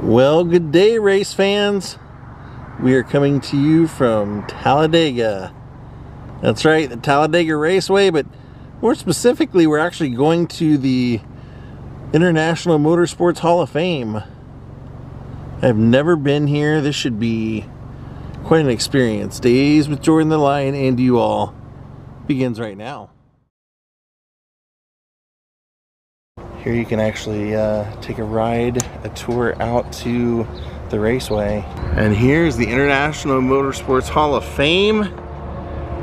Well, good day, race fans. We are coming to you from Talladega. That's right, the Talladega Raceway, but more specifically, we're actually going to the International Motorsports Hall of Fame. I've never been here. This should be quite an experience. Daze with Jordan the Lion and you all begins right now. Here you can actually take a ride, a tour out to the raceway. And here's the International Motorsports Hall of Fame.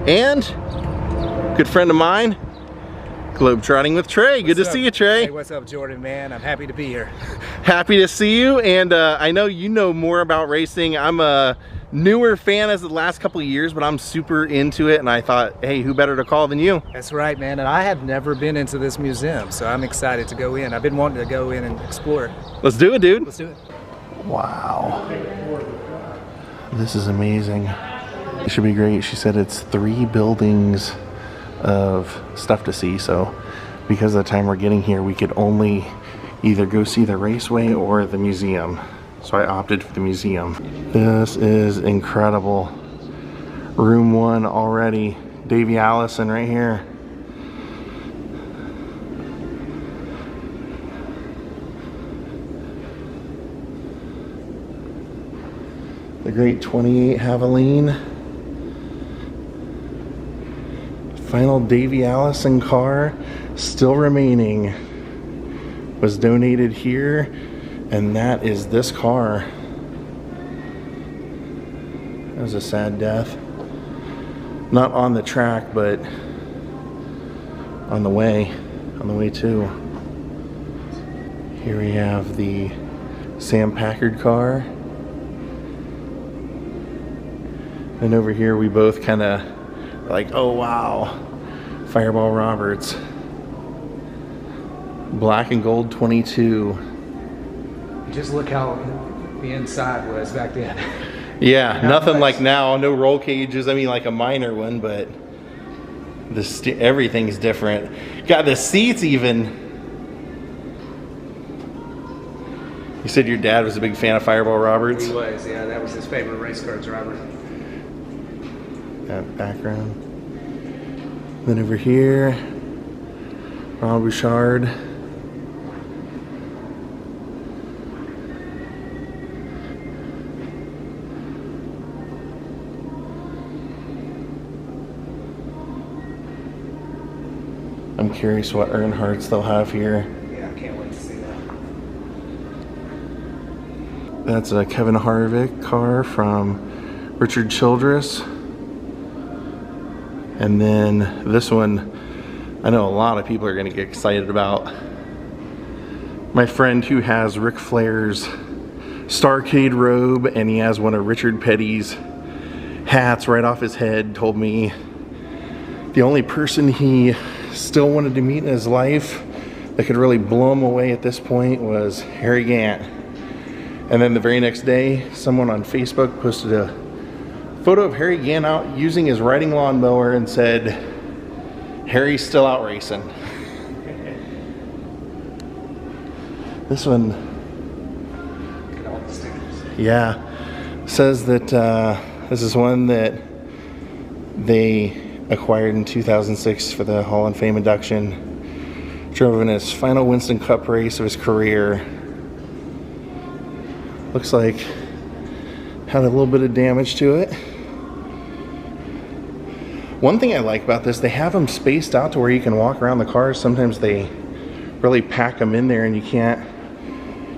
And good friend of mine, Globetrotting with Trey. Good to see you, Trey. Hey, what's up, Jordan, man? I'm happy to be here. Happy to see you, and I know you know more about racing. I'm a newer fan as the last couple of years, but I'm super into it, and I thought, hey, who better to call than you? That's right, man, and I have never been into this museum, so I'm excited to go in. I've been wanting to go in and explore it. Let's do it, dude. Let's do it. Wow. This is amazing. It should be great. She said it's 3 buildings of stuff to see, so because of the time we're getting here, we could only either go see the raceway or the museum. So I opted for the museum. This is incredible. Room 1 already. Davey Allison right here. The great 28 Javelin. Final Davey Allison car still remaining. Was donated here. And that is this car. That was a sad death. Not on the track, but on the way too. Here we have the Sam Packard car. And over here we both kind of like, oh wow, Fireball Roberts. Black and gold 22. Just look how the inside was back then. Yeah, nothing like now. No roll cages. I mean, like a minor one, but everything's different. Got the seats even. You said your dad was a big fan of Fireball Roberts? He was, yeah. That was his favorite race car driver. That background. Then over here, Ron Bouchard. I'm curious what Earnhardts they'll have here. Yeah, I can't wait to see that. That's a Kevin Harvick car from Richard Childress. And then this one, I know a lot of people are going to get excited about. My friend who has Ric Flair's Starcade robe, and he has one of Richard Petty's hats right off his head, told me the only person he still wanted to meet in his life that could really blow him away at this point was Harry Gant. And then the very next day, someone on Facebook posted a photo of Harry Gant out using his riding lawnmower and said, Harry's still out racing. This one, Look at all the stickers. yeah, says that this is one that they acquired in 2006 for the Hall of Fame induction. Drove in his final Winston Cup race of his career. Looks like had a little bit of damage to it. One thing I like about this, they have them spaced out to where you can walk around the cars. Sometimes they really pack them in there and you can't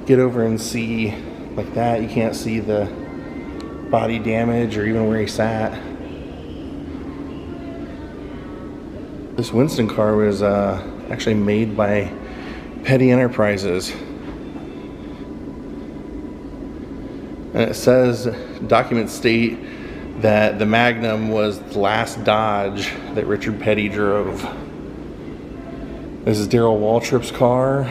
get over and see like that. You can't see the body damage or even where he sat. This Winston car was actually made by Petty Enterprises. And it says, documents state that the Magnum was the last Dodge that Richard Petty drove. This is Darrell Waltrip's car.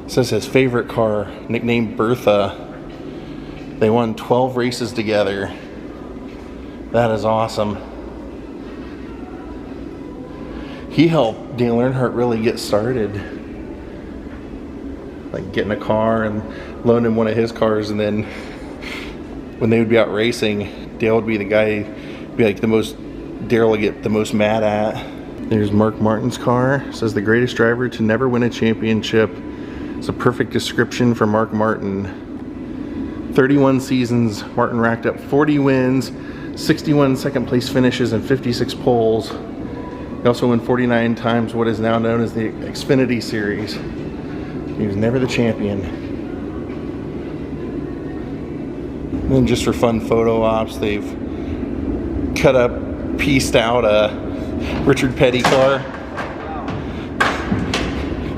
It says his favorite car, nicknamed Bertha. They won 12 races together. That is awesome. He helped Dale Earnhardt really get started. like get in a car and loan him one of his cars, and then when they would be out racing, Dale would be the guy, be like Daryl would get the most mad at. There's Mark Martin's car. It says the greatest driver to never win a championship. It's a perfect description for Mark Martin. 31 seasons, Martin racked up 40 wins, 61 second place finishes, and 56 poles. He also won 49 times what is now known as the Xfinity Series. He was never the champion. And then just for fun photo ops, they've cut up, pieced out a Richard Petty car.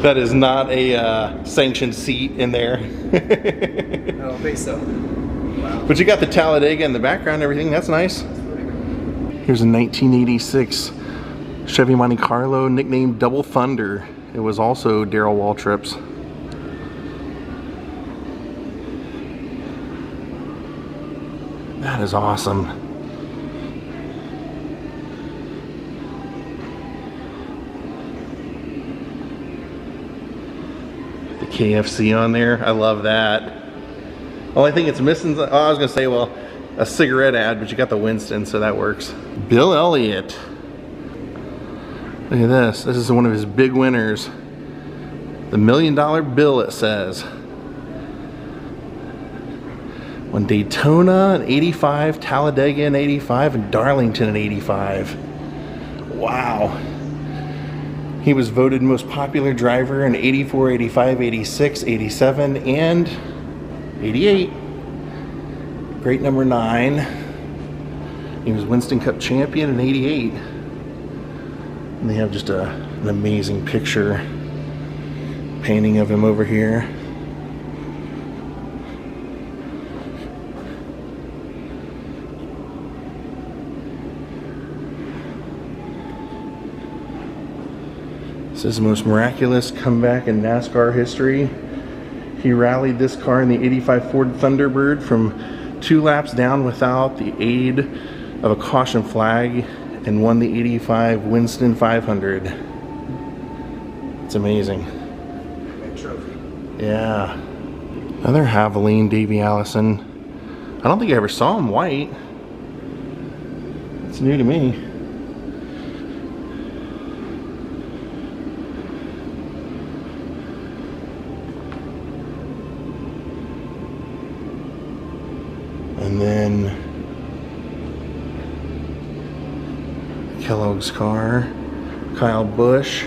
That is not a sanctioned seat in there. I don't think so. Wow. But you got the Talladega in the background and everything. That's nice. Here's a 1986 Chevy Monte Carlo nicknamed Double Thunder. It was also Darrell Waltrip's. That is awesome. The KFC on there. I love that. Only thing it's missing, I was gonna say, well, a cigarette ad, but you got the Winston, so that works. Bill Elliott. Look at this. This is one of his big winners. The $1 million bill, it says. Won Daytona in '85, Talladega in '85, and Darlington in '85. Wow. He was voted most popular driver in '84, '85, '86, '87, and '88. Great number 9. He was Winston Cup champion in '88. And they have just an amazing picture painting of him over here. This is the most miraculous comeback in NASCAR history. He rallied this car in the '85 Ford Thunderbird from 2 laps down without the aid of a caution flag and won the '85 Winston 500. It's amazing. Big trophy. Yeah. Another Havoline Davey Allison. I don't think I ever saw him white. It's new to me. And then Kellogg's car, Kyle Busch,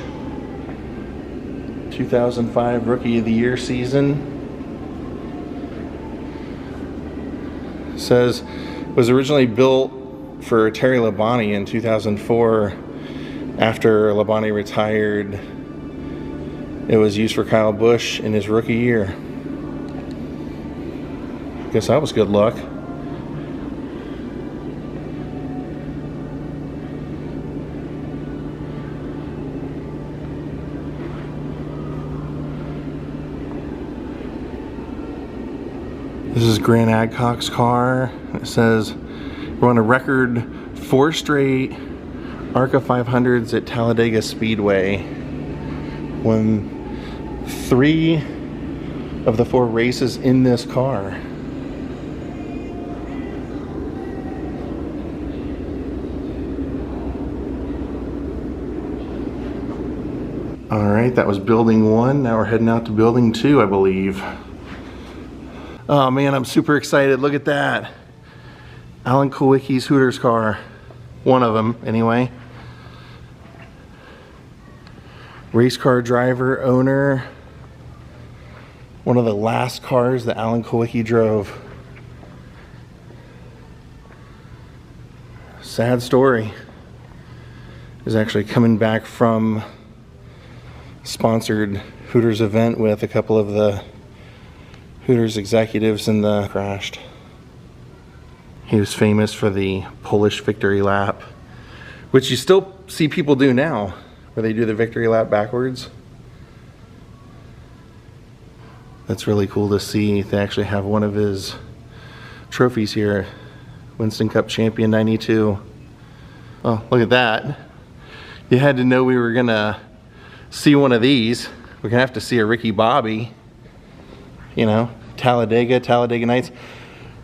2005 Rookie of the Year season. Says was originally built for Terry Labonte in 2004. After Labonte retired, it was used for Kyle Busch in his rookie year. Guess that was good luck. This is Grant Adcock's car. It says we're on a record 4 straight ARCA 500s at Talladega Speedway. Won 3 of the 4 races in this car. All right, that was building 1. Now we're heading out to building 2, I believe. Oh man, I'm super excited. Look at that. Alan Kulwicki's Hooters car. One of them, anyway. Race car driver, owner. One of the last cars that Alan Kulwicki drove. Sad story. Is actually coming back from sponsored Hooters event with a couple of the Hooters executives in the crashed. He was famous for the Polish victory lap, which you still see people do now, where they do the victory lap backwards. That's really cool to see. They actually have one of his trophies here. Winston Cup champion 92. Oh, look at that. You had to know we were gonna see one of these. We're gonna have to see a Ricky Bobby. you know, Talladega Nights.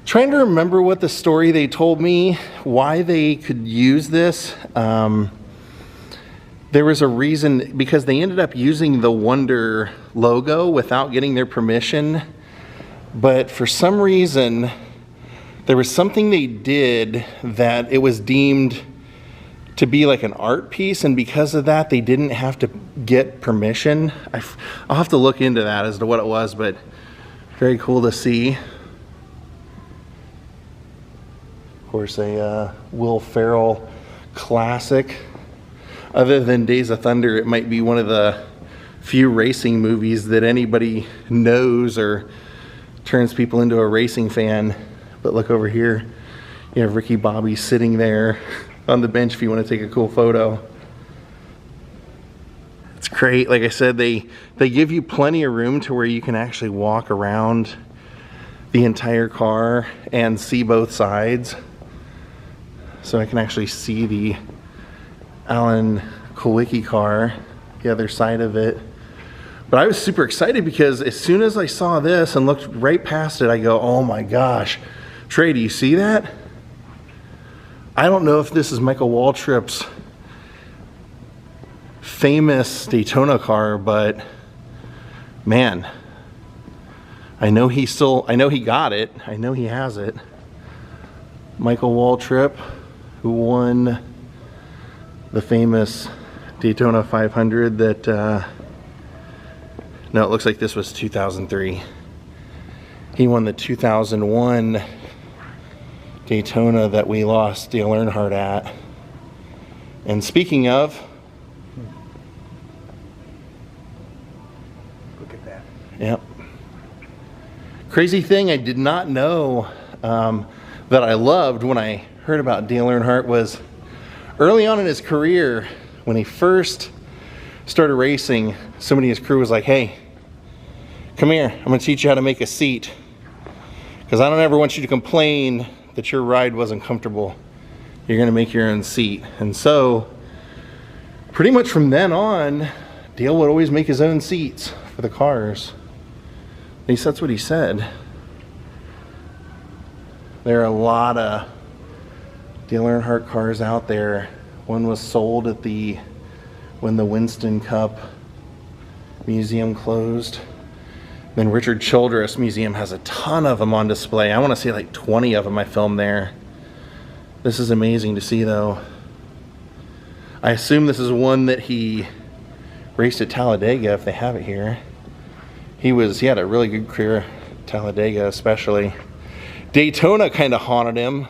Trying to remember what the story they told me, why they could use this. There was a reason, because they ended up using the Wonder logo without getting their permission. But for some reason, there was something they did that it was deemed to be like an art piece, and because of that, they didn't have to get permission. I'll have to look into that as to what it was, but very cool to see. Of course, a Will Ferrell classic. Other than Days of Thunder, it might be one of the few racing movies that anybody knows or turns people into a racing fan. But look over here, you have Ricky Bobby sitting there on the bench if you want to take a cool photo. It's great. Like I said, they give you plenty of room to where you can actually walk around the entire car and see both sides. So I can actually see the Alan Kulwicki car, the other side of it. But I was super excited because as soon as I saw this and looked right past it, I go, oh my gosh, Trey, do you see that? I don't know if this is Michael Waltrip's famous Daytona car, but man, I know he got it. I know he has it. Michael Waltrip, who won the famous Daytona 500 that, no, it looks like this was 2003. He won the 2001 Daytona that we lost Dale Earnhardt at. And speaking of, look at that. Yep. Crazy thing I did not know that I loved when I heard about Dale Earnhardt was early on in his career, when he first started racing, somebody in his crew was like, hey, come here, I'm gonna teach you how to make a seat, because I don't ever want you to complain that your ride wasn't comfortable. You're gonna make your own seat. And so pretty much from then on, Dale would always make his own seats for the cars. At least that's what he said. There are a lot of Dale Earnhardt cars out there. One was sold at when the Winston Cup Museum closed. Then Richard Childress Museum has a ton of them on display. I want to say like 20 of them I filmed there. This is amazing to see though. I assume this is one that he raced at Talladega if they have it here. He had a really good career at Talladega especially. Daytona kind of haunted him.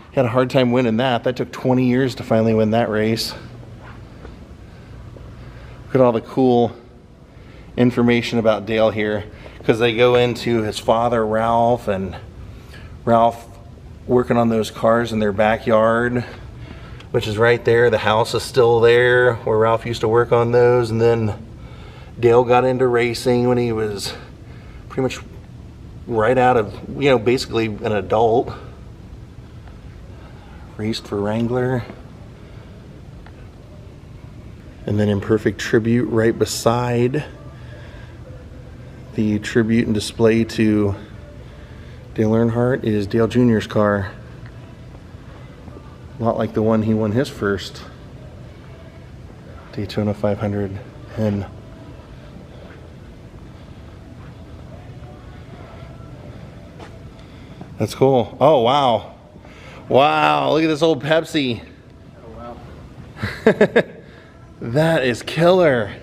He had a hard time winning that. That took 20 years to finally win that race. Look at all the cool information about Dale here, because they go into his father Ralph, and Ralph working on those cars in their backyard, which is right there. The house is still there where Ralph used to work on those. And then Dale got into racing when he was pretty much right out of, basically an adult. Raced for Wrangler. And then in perfect tribute right beside the tribute and display to Dale Earnhardt is Dale Jr.'s car. A lot like the one he won his first Daytona 500 in. That's cool. Oh, wow. Wow, look at this old Pepsi. Oh, wow. That is killer.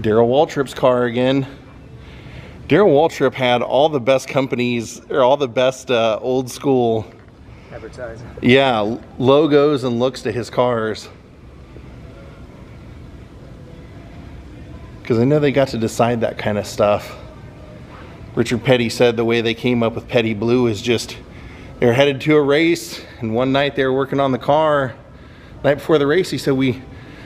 Darrell Waltrip's car again. Darrell Waltrip had all the best companies, or all the best old school advertising. Yeah, logos and looks to his cars. Because I know they got to decide that kind of stuff. Richard Petty said the way they came up with Petty Blue is just, they were headed to a race, and one night they were working on the car. Night before the race, he said, we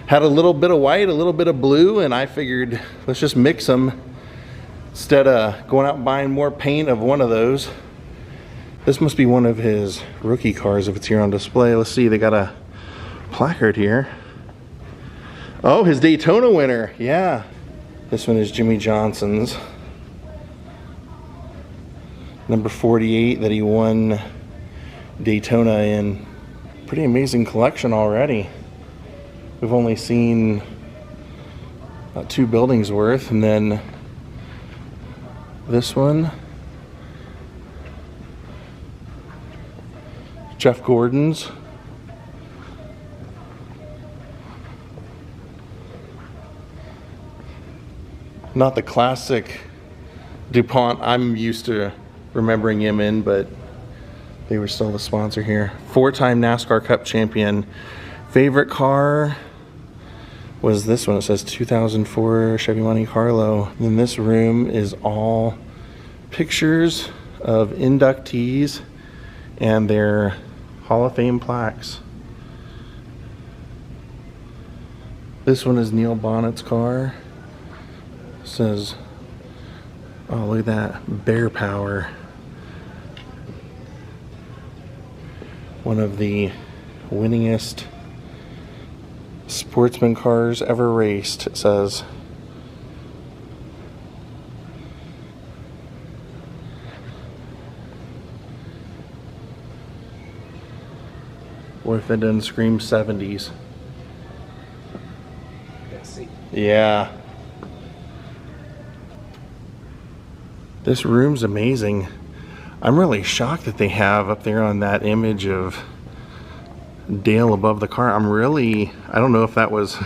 had a little bit of white, a little bit of blue, and I figured, let's just mix them instead of going out and buying more paint of one of those. This must be one of his rookie cars if it's here on display. Let's see, they got a placard here. Oh, his Daytona winner, yeah. This one is Jimmy Johnson's. Number 48 that he won Daytona in. Pretty amazing collection already. We've only seen about 2 buildings worth, and then this one, Jeff Gordon's. Not the classic DuPont I'm used to remembering him in, but they were still the sponsor here. 4-time NASCAR Cup champion. Favorite car was this one. It says 2004 Chevy Monte Carlo. And this room is all pictures of inductees and their Hall of Fame plaques. This one is Neil Bonnett's car. It says, oh, look at that, Bear Power. One of the winningest sportsman cars ever raced, it says. What if it doesn't scream 70s? Yeah. This room's amazing. I'm really shocked that they have up there on that image of Dale above the car. I don't know if that was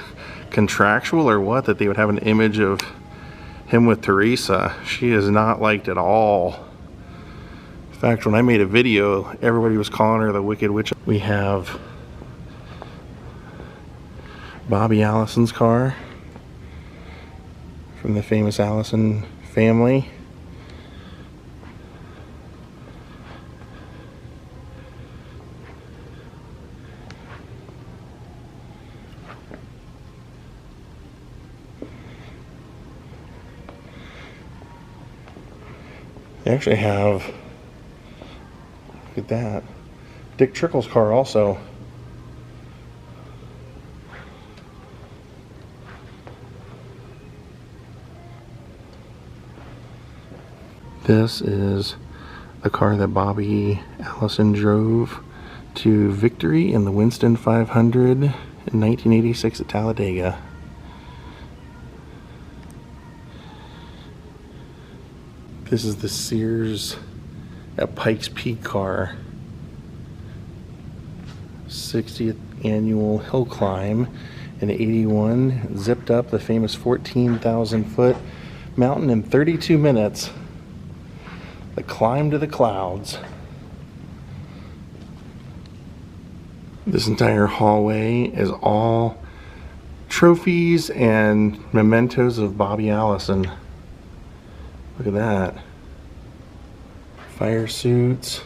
contractual or what, that they would have an image of him with Teresa. She is not liked at all. In fact, when I made a video, everybody was calling her the Wicked Witch. We have Bobby Allison's car from the famous Allison family. They actually have, look at that, Dick Trickle's car also. This is the car that Bobby Allison drove to victory in the Winston 500 in 1986 at Talladega. This is the Sears at Pikes Peak car. 60th annual hill climb in 81. Zipped up the famous 14,000 foot mountain in 32 minutes. The climb to the clouds. This entire hallway is all trophies and mementos of Bobby Allison. Look at that. Fire suits,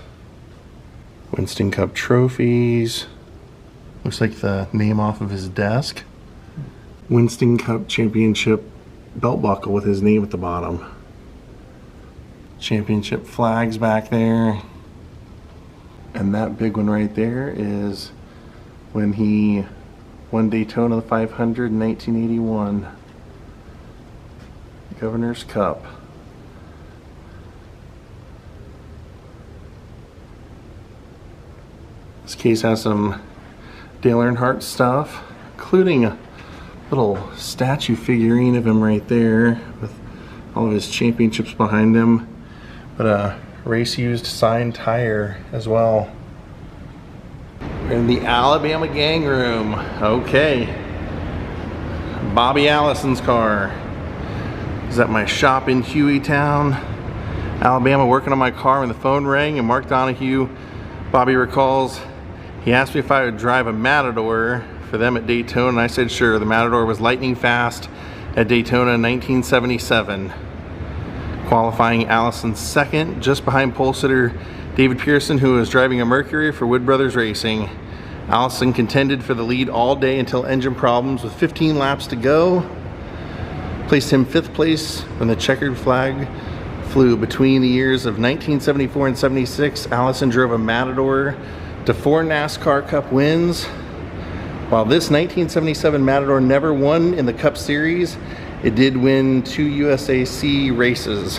Winston Cup trophies. Looks like the name off of his desk. Winston Cup Championship belt buckle with his name at the bottom. Championship flags back there. And that big one right there is when he won Daytona 500 in 1981. Governor's Cup. This case has some Dale Earnhardt stuff, including a little statue figurine of him right there with all of his championships behind him, but a race-used signed tire as well. We're in the Alabama gang room. Okay. Bobby Allison's car. Is at my shop in Hueytown, Alabama, working on my car when the phone rang, and Mark Donahue, Bobby recalls, he asked me if I would drive a Matador for them at Daytona, and I said sure. The Matador was lightning fast at Daytona in 1977. Qualifying Allison's second, just behind pole sitter David Pearson, who was driving a Mercury for Wood Brothers Racing. Allison contended for the lead all day until engine problems. With 15 laps to go, placed him 5th place when the checkered flag flew. Between the years of 1974 and 76, Allison drove a Matador to 4 NASCAR Cup wins. While this 1977 Matador never won in the Cup Series, It did win 2 USAC races.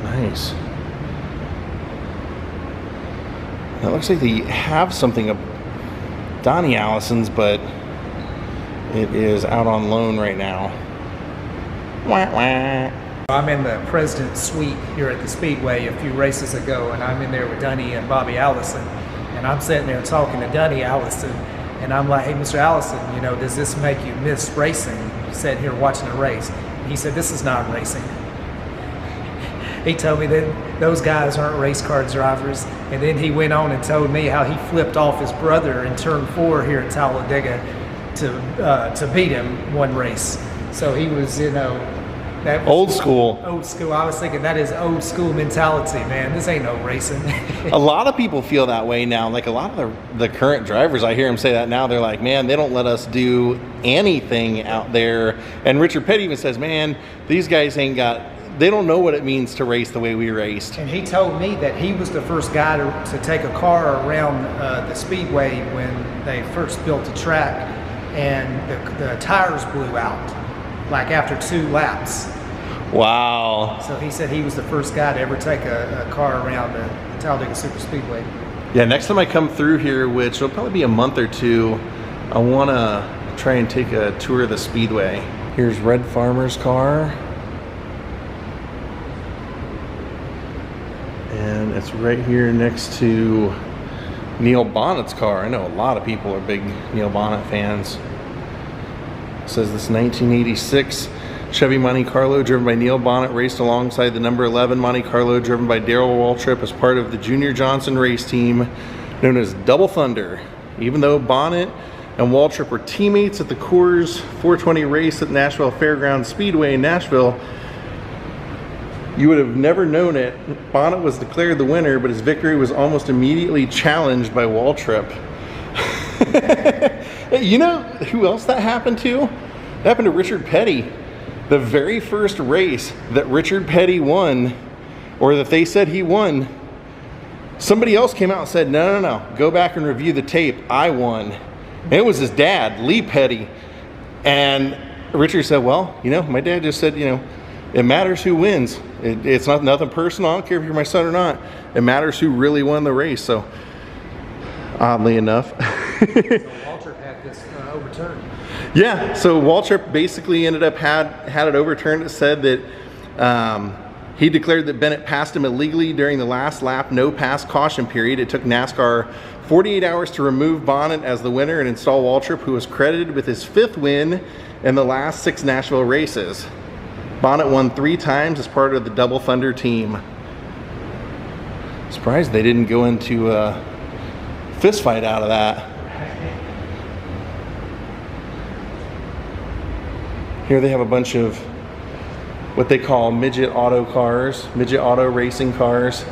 Nice. That looks like they have something of Donnie Allison's, but it is out on loan right now. Wah, wah. I'm in the President's Suite here at the Speedway a few races ago, and I'm in there with Donnie and Bobby Allison, and I'm sitting there talking to Donnie Allison, and I'm like, hey, Mr. Allison, you know, does this make you miss racing? Sitting here watching a race. And he said, this is not racing. He told me that those guys aren't race car drivers, and then he went on and told me how he flipped off his brother in turn 4 here at Talladega to beat him one race. So he was, you know, that was old school. Old school. I was thinking that is old school mentality, man. This ain't no racing. A lot of people feel that way now. Like a lot of the current drivers, I hear them say that now. They're like, man, they don't let us do anything out there. And Richard Petty even says, man, these guys they don't know what it means to race the way we raced. And he told me that he was the first guy to take a car around the Speedway when they first built the track, and the tires blew out, like after 2 laps. Wow. So he said he was the first guy to ever take a car around the Talladega Superspeedway. Yeah, next time I come through here, which will probably be a month or 2, I want to try and take a tour of the Speedway. Here's Red Farmer's car. And it's right here next to Neil Bonnet's car. I know a lot of people are big Neil Bonnet fans. It says this 1986 Chevy Monte Carlo driven by Neil Bonnet raced alongside the number 11 Monte Carlo driven by Darrell Waltrip as part of the Junior Johnson race team known as Double Thunder. Even though Bonnet and Waltrip were teammates at the Coors 420 race at Nashville Fairgrounds Speedway in Nashville, you would have never known it. Bonnet was declared the winner, but his victory was almost immediately challenged by Waltrip. You know who else that happened to? That happened to Richard Petty. The very first race that Richard Petty won, or that they said he won, somebody else came out and said, no, go back and review the tape. I won. And it was his dad, Lee Petty. And Richard said, well, you know, my dad just said, you know, it matters who wins. It's not nothing personal. I don't care if you're my son or not. It matters who really won the race. So, oddly enough. So Waltrip had this overturned. Yeah, so Waltrip basically ended up had it overturned. It said that he declared that Bennett passed him illegally during the last lap, no pass caution period. It took NASCAR 48 hours to remove Bonnet as the winner and install Waltrip, who was credited with his 5th win in the last 6 Nashville races. Bonnet won 3 times as part of the Double Thunder team. Surprised they didn't go into a fist fight out of that. Here they have a bunch of what they call midget auto cars, midget auto racing cars.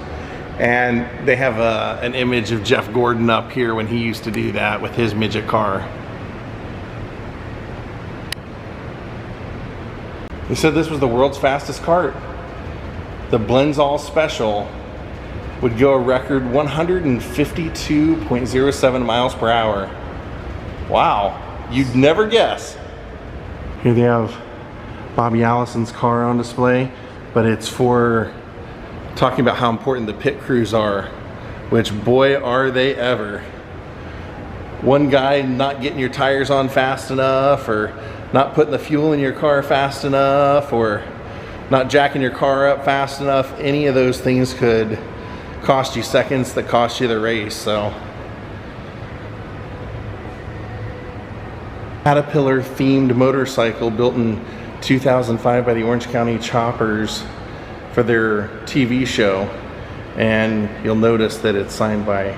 And they have an image of Jeff Gordon up here when he used to do that with his midget car. They said this was the world's fastest kart. The Blenzall Special would go a record 152.07 miles per hour. Wow, you'd never guess. Here they have Bobby Allison's car on display, but it's for talking about how important the pit crews are, which boy are they ever. One guy not getting your tires on fast enough, or not putting the fuel in your car fast enough, or not jacking your car up fast enough, any of those things could cost you seconds that cost you the race. So Caterpillar themed motorcycle built in 2005 by the Orange County Choppers for their TV show, and you'll notice that it's signed by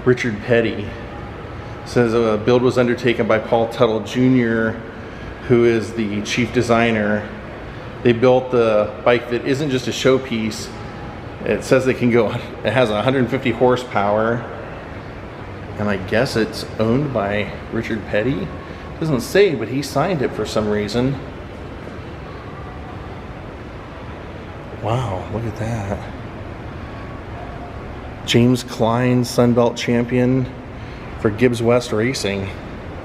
Richard Petty. It says a build was undertaken by Paul Tuttle Jr., who is the chief designer. They built the bike that isn't just a showpiece. It says it has 150 horsepower, and I guess it's owned by Richard Petty. It doesn't say, but he signed it for some reason. Wow, look at that. James Klein, Sunbelt champion for Gibbs West Racing.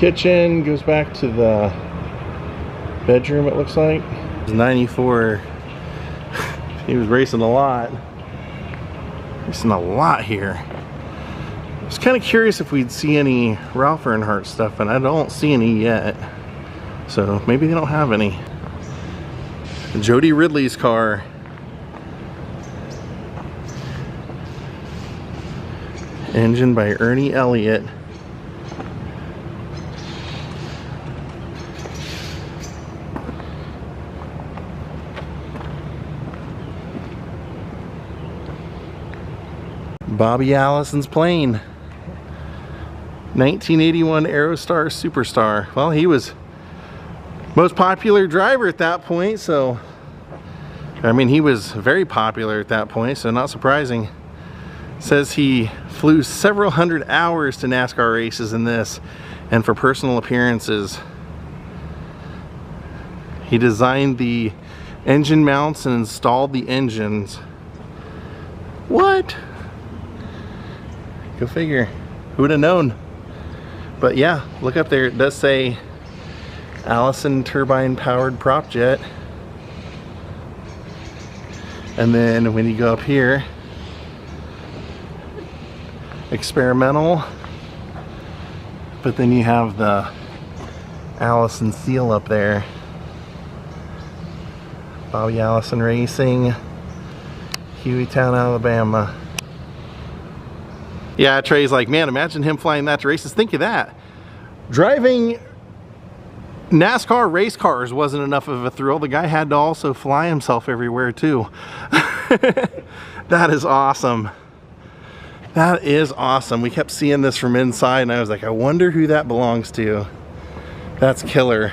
kitchen goes back to the bedroom, it looks like. 94. He was racing a lot. Racing a lot here. I was kind of curious if we'd see any Ralph Earnhardt stuff, and I don't see any yet. So maybe they don't have any. Jody Ridley's car. Engine by Ernie Elliott. Bobby Allison's plane. 1981 Aerostar Superstar. Well, he was most popular driver at that point, so I mean, he was very popular at that point, so not surprising. Says he flew several hundred hours to NASCAR races in this and for personal appearances. He designed the engine mounts and installed the engines. What? Go figure. Who would have known? But yeah, look up there. It does say Allison turbine powered prop jet. And then when you go up here, experimental, but then you have the Allison seal up there. Bobby Allison Racing, Hueytown, Alabama. Yeah, Trey's like, man, imagine him flying that to races. Think of that. Driving NASCAR race cars wasn't enough of a thrill. The guy had to also fly himself everywhere too. That is awesome. That is awesome. We kept seeing this from inside and I was like, I wonder who that belongs to. That's killer.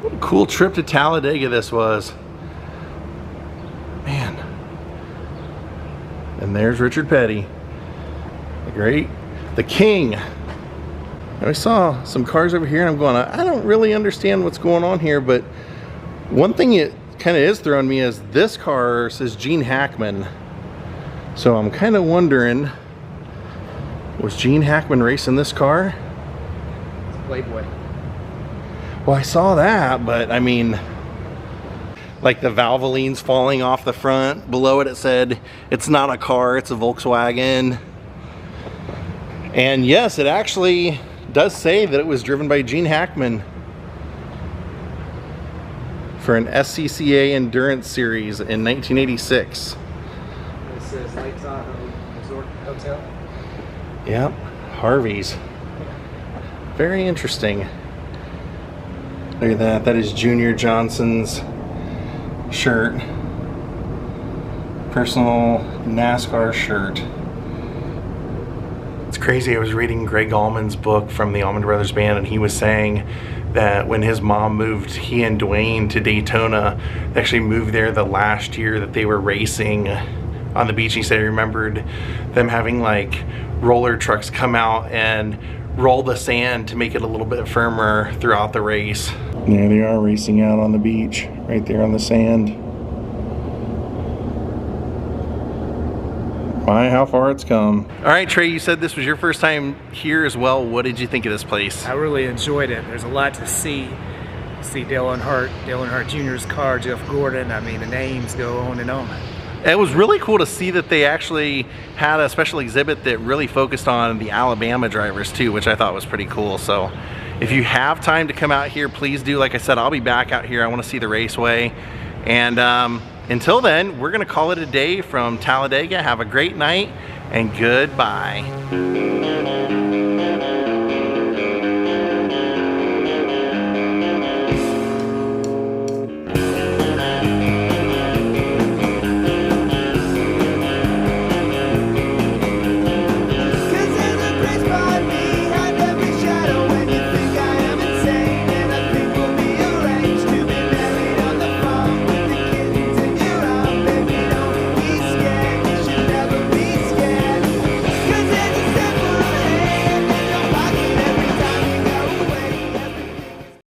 What a cool trip to Talladega this was. Man. And there's Richard Petty. The king. I saw some cars over here and I'm going, I don't really understand what's going on here, but one thing it kind of is throwing me is this car says Gene Hackman. So I'm kind of wondering, was Gene Hackman racing this car? Playboy. Well, I saw that, but I mean, like the Valvolines falling off the front. Below it, it said, it's not a car, it's a Volkswagen. And yes, it actually does say that it was driven by Gene Hackman for an SCCA Endurance Series in 1986. It says Lake Tahoe Resort Hotel. Yep, Harvey's. Very interesting. Look at that. That is Junior Johnson's shirt. Personal NASCAR shirt. It's crazy. I was reading Greg Allman's book from the Allman Brothers Band, and he was saying that when his mom moved he and Dwayne to Daytona, they actually moved there the last year that they were racing on the beach. He said he remembered them having like roller trucks come out and roll the sand to make it a little bit firmer throughout the race. There they are racing out on the beach, right there on the sand. My, how far it's come. All right, Trey, you said this was your first time here as well. What did you think of this place? I really enjoyed it. There's a lot to see. See Dale Earnhardt Jr.'s car, Jeff Gordon. I mean, the names go on and on. It was really cool to see that they actually had a special exhibit that really focused on the Alabama drivers too, which I thought was pretty cool. So if you have time to come out here, please do. Like I said, I'll be back out here. I want to see the raceway. And until then, we're going to call it a day from Talladega. Have a great night and goodbye.